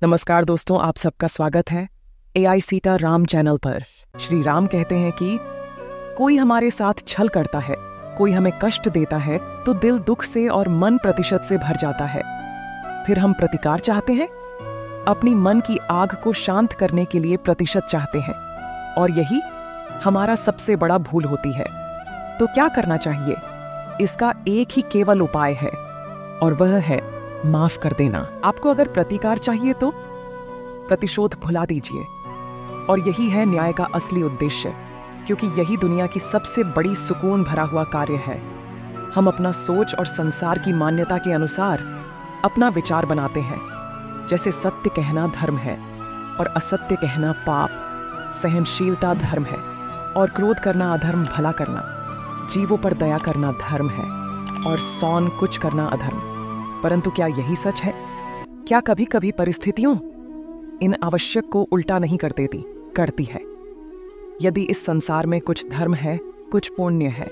नमस्कार दोस्तों, आप सबका स्वागत है AI सीता राम चैनल पर। श्री राम कहते हैं कि कोई हमारे साथ छल करता है, कोई हमें कष्ट देता है तो दिल दुख से और मन प्रतिशत से भर जाता है। फिर हम प्रतिकार चाहते हैं, अपनी मन की आग को शांत करने के लिए प्रतिशत चाहते हैं, और यही हमारा सबसे बड़ा भूल होती है। तो क्या करना चाहिए? इसका एक ही केवल उपाय है, और वह है माफ कर देना। आपको अगर प्रतिकार चाहिए तो प्रतिशोध भुला दीजिए, और यही है न्याय का असली उद्देश्य, क्योंकि यही दुनिया की सबसे बड़ी सुकून भरा हुआ कार्य है। हम अपना सोच और संसार की मान्यता के अनुसार अपना विचार बनाते हैं। जैसे सत्य कहना धर्म है और असत्य कहना पाप, सहनशीलता धर्म है और क्रोध करना अधर्म, भला करना, जीवों पर दया करना धर्म है और सौन कुछ करना अधर्म। परंतु क्या यही सच है? क्या कभी कभी परिस्थितियों इन आवश्यक को उल्टा नहीं कर देती? करती है। यदि इस संसार में कुछ धर्म है, कुछ पुण्य है,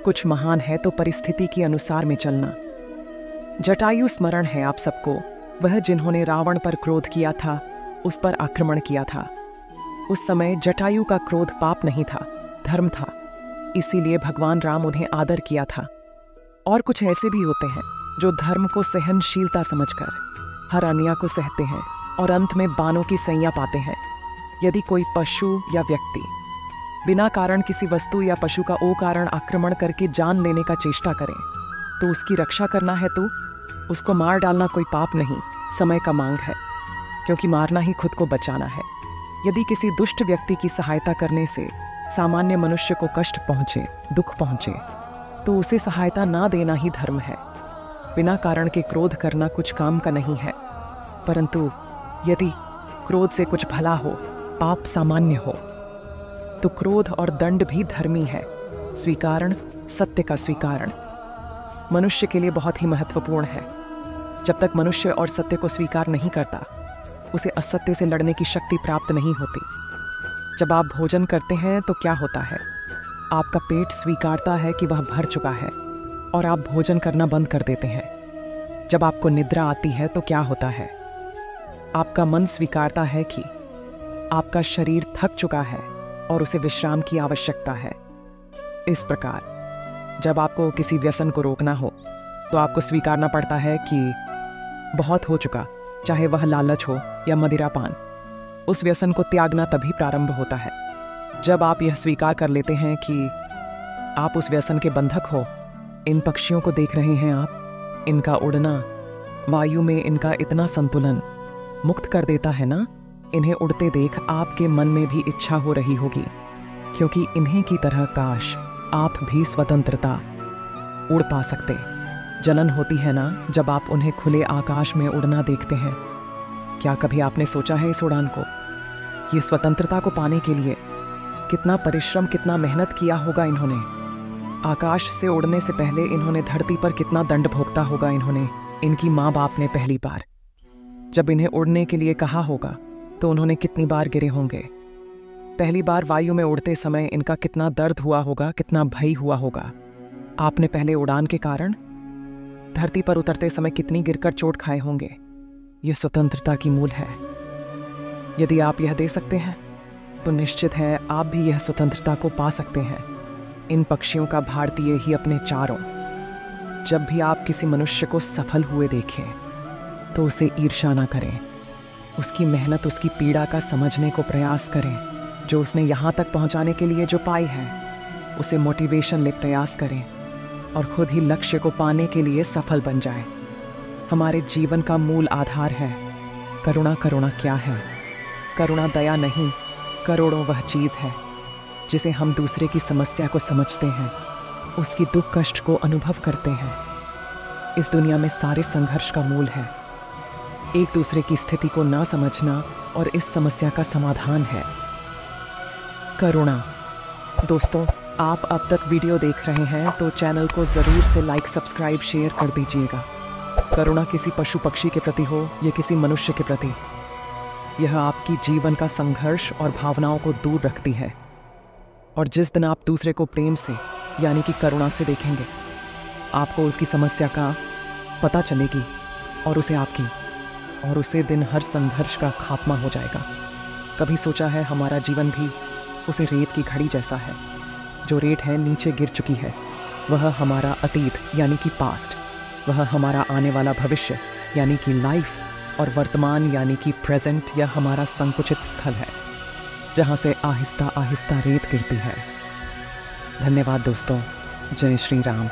कुछ महान है, तो परिस्थिति के अनुसार में चलना। जटायु स्मरण है आप सबको, वह जिन्होंने रावण पर क्रोध किया था, उस पर आक्रमण किया था। उस समय जटायु का क्रोध पाप नहीं था, धर्म था। इसीलिए भगवान राम उन्हें आदर किया था। और कुछ ऐसे भी होते हैं जो धर्म को सहनशीलता समझकर हर अन्याय को सहते हैं और अंत में बाणों की सैया पाते हैं। यदि कोई पशु या व्यक्ति बिना कारण किसी वस्तु या पशु का कारण आक्रमण करके जान लेने का चेष्टा करे, तो उसकी रक्षा करना है तो उसको मार डालना कोई पाप नहीं, समय का मांग है, क्योंकि मारना ही खुद को बचाना है। यदि किसी दुष्ट व्यक्ति की सहायता करने से सामान्य मनुष्य को कष्ट पहुंचे, दुख पहुंचे, तो उसे सहायता ना देना ही धर्म है। बिना कारण के क्रोध करना कुछ काम का नहीं है। परंतु यदि क्रोध से कुछ भला हो, पाप सामान्य हो, तो क्रोध और दंड भी धर्मी है। स्वीकारण, सत्य का स्वीकारण मनुष्य के लिए बहुत ही महत्वपूर्ण है। जब तक मनुष्य और सत्य को स्वीकार नहीं करता, उसे असत्य से लड़ने की शक्ति प्राप्त नहीं होती। जब आप भोजन करते हैं तो क्या होता है? आपका पेट स्वीकारता है कि वह भर चुका है और आप भोजन करना बंद कर देते हैं। जब आपको निद्रा आती है तो क्या होता है? आपका मन स्वीकारता है कि आपका शरीर थक चुका है और उसे विश्राम की आवश्यकता है। इस प्रकार जब आपको किसी व्यसन को रोकना हो, तो आपको स्वीकारना पड़ता है कि बहुत हो चुका, चाहे वह लालच हो या मदिरापान। उस व्यसन को त्यागना तभी प्रारंभ होता है जब आप यह स्वीकार कर लेते हैं कि आप उस व्यसन के बंधक हो। इन पक्षियों को देख रहे हैं आप, इनका उड़ना, वायु में इनका इतना संतुलन मुक्त कर देता है ना। इन्हें उड़ते देख आपके मन में भी इच्छा हो रही होगी, क्योंकि इन्हीं की तरह काश आप भी स्वतंत्रता उड़ पा सकते। जलन होती है ना जब आप उन्हें खुले आकाश में उड़ना देखते हैं। क्या कभी आपने सोचा है इस उड़ान को? ये स्वतंत्रता को पाने के लिए कितना परिश्रम, कितना मेहनत किया होगा इन्होंने। आकाश से उड़ने से पहले इन्होंने धरती पर कितना दंड भोगता होगा इन्होंने। इनकी माँ बाप ने पहली बार जब इन्हें उड़ने के लिए कहा होगा तो उन्होंने कितनी बार गिरे होंगे। पहली बार वायु में उड़ते समय इनका कितना दर्द हुआ होगा, कितना भय हुआ होगा। आपने पहले उड़ान के कारण धरती पर उतरते समय कितनी गिरकर चोट खाए होंगे। यह स्वतंत्रता की मूल है। यदि आप यह दे सकते हैं तो निश्चित है आप भी यह स्वतंत्रता को पा सकते हैं। इन पक्षियों का भारतीय ही अपने चारों। जब भी आप किसी मनुष्य को सफल हुए देखें तो उसे ईर्ष्या ना करें। उसकी मेहनत, उसकी पीड़ा का समझने को प्रयास करें। जो उसने यहाँ तक पहुँचाने के लिए जो पाई है, उसे मोटिवेशन ले प्रयास करें और खुद ही लक्ष्य को पाने के लिए सफल बन जाए। हमारे जीवन का मूल आधार है करुणा। करुणा क्या है? करुणा दया नहीं, करोड़ों वह चीज़ है जिसे हम दूसरे की समस्या को समझते हैं, उसकी दुख कष्ट को अनुभव करते हैं। इस दुनिया में सारे संघर्ष का मूल है एक दूसरे की स्थिति को ना समझना, और इस समस्या का समाधान है करुणा। दोस्तों, आप अब तक वीडियो देख रहे हैं तो चैनल को ज़रूर से लाइक, सब्सक्राइब, शेयर कर दीजिएगा। करुणा किसी पशु पक्षी के प्रति हो या किसी मनुष्य के प्रति, यह आपकी जीवन का संघर्ष और भावनाओं को दूर रखती है। और जिस दिन आप दूसरे को प्रेम से यानी कि करुणा से देखेंगे, आपको उसकी समस्या का पता चलेगी और उसे आपकी और उसे दिन हर संघर्ष का खात्मा हो जाएगा। कभी सोचा है हमारा जीवन भी उसे रेत की घड़ी जैसा है, जो रेत है नीचे गिर चुकी है। वह हमारा अतीत यानी कि पास्ट, वह हमारा आने वाला भविष्य यानी कि लाइफ, और वर्तमान यानी कि प्रेजेंट या हमारा संकुचित स्थल है, जहाँ से आहिस्ता आहिस्ता रेत गिरती है। धन्यवाद दोस्तों। जय श्री राम।